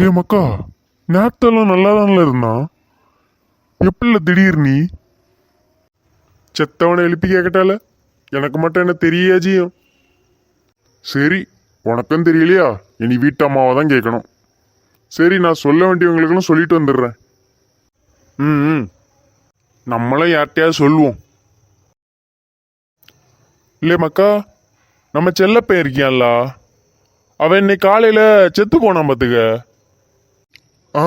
ஏ மக்கா, நேத்தெல்லாம் நல்லா தானே இருந்தான். எப்படில திடீர் நீ செத்தவனை எழுப்பி கேட்கட்டால? எனக்கு மட்டும் என்ன தெரியாஜியும். சரி, உனக்கும் தெரியலையா? இனி வீட்டம்மாவை தான் கேட்கணும். சரி, நான் சொல்ல வேண்டியவங்களுக்கெல்லாம் சொல்லிட்டு வந்துடுறேன். ம் நம்மளும் யார்கிட்டயாவது சொல்லுவோம். இல்லையே மக்கா, நம்ம செல்லப்பையன் இருக்கியான்ல, அவன் இன்னைக்கு காலையில செத்து போனான் பாத்துக்க. ஆ,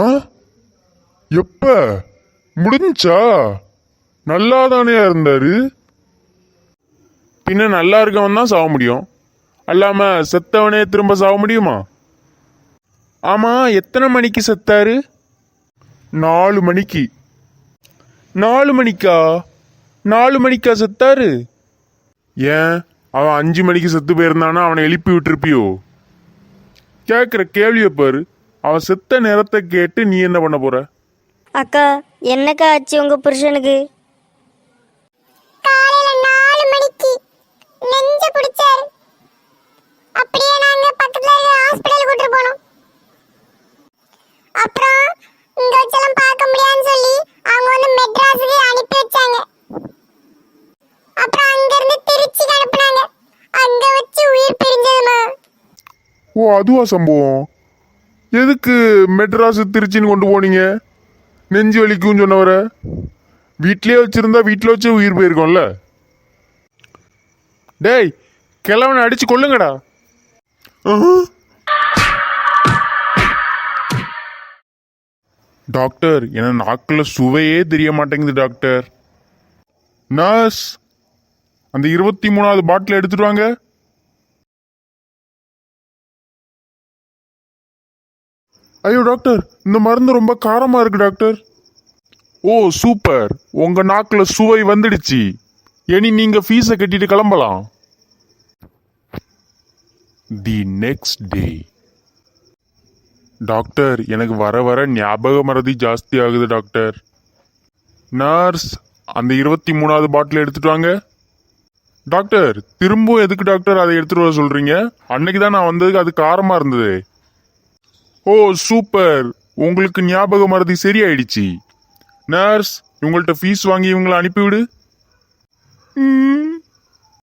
எப்ப முடிஞ்சா? நல்லா தானே இருந்தாரு. பின்ன நல்லா இருக்கவன் தான் சாக முடியும், அல்லாம செத்தவனே திரும்ப சாக முடியுமா? ஆமா, எத்தனை மணிக்கு செத்தாரு? 4 மணிக்கு. 4 மணிக்கா? 4 மணிக்கா செத்தாரு? ஏன், அவன் 5 மணிக்கு செத்து போயிருந்தானா அவனை எழுப்பி விட்டுருப்பியோ? கேட்குற கேள்வியை பாரு. அவன் செத்த நேரத்தை கேட்டு நீ என்ன பண்ண போற? அக்கா, என்னக்கா ஆச்சு உங்க புருஷனுக்கு? காலையில 4 மணிக்கு நெஞ்ச பிடிச்சாரு. அப்படியே நாங்க பக்கத்துல ஹாஸ்பிடல் கூட்டிட்டு போனோம். அப்புறம் இங்க வச்செல்லாம் பார்க்க முடியாதுன்னு சொல்லி அவங்க வந்து மெட்ராஸுக்கு அனுப்பி வச்சாங்க. அப்புறம் அங்க இருந்து திருச்சிக்கு அனுப்புனாங்க. அங்க வச்சு உயிர் பிரிஞ்சதுமா. ஓ, அதுவா சம்பவம்? எதுக்கு மெட்ராஸ் திருச்சின்னு கொண்டு போனீங்க? நெஞ்சு வலிக்கும் சொன்னவர வீட்லயே வச்சிருந்தா வீட்டில் வச்சு உயிர் போயிருக்கோம்ல. டேய், கிழவனை அடிச்சு கொள்ளுங்கடா. டாக்டர், என நாக்கில் சுவையே தெரிய மாட்டேங்குது டாக்டர். நர்ஸ், அந்த 23வது பாட்டில் எடுத்துட்டு வாங்க. ஐயோ டாக்டர், இந்த மருந்து ரொம்ப காரமா இருக்கு டாக்டர். ஓ சூப்பர், உங்க நாக்குல சுவை வந்துடுச்சு. இனி நீங்க ஃபீஸை கட்டிட்டு கிளம்பலாம். The next day. டாக்டர், எனக்கு வர வர ஞாபக மறதி ஜாஸ்தி ஆகுது டாக்டர். நர்ஸ், அந்த 23வது பாட்டில் எடுத்துட்டு வாங்க. டாக்டர், திரும்பவும் எதுக்கு டாக்டர் அதை எடுத்துட்டு வர சொல்றீங்க? அன்னைக்கு தான் நான் வந்ததுக்கு அது காரமா இருந்தது. ஓ சூப்பர், உங்களுக்கு ஞாபக மறதி சரியாயிடுச்சு. நர்ஸ், இவங்கள்ட்ட ஃபீஸ் வாங்கி இவங்களை அனுப்பிவிடு.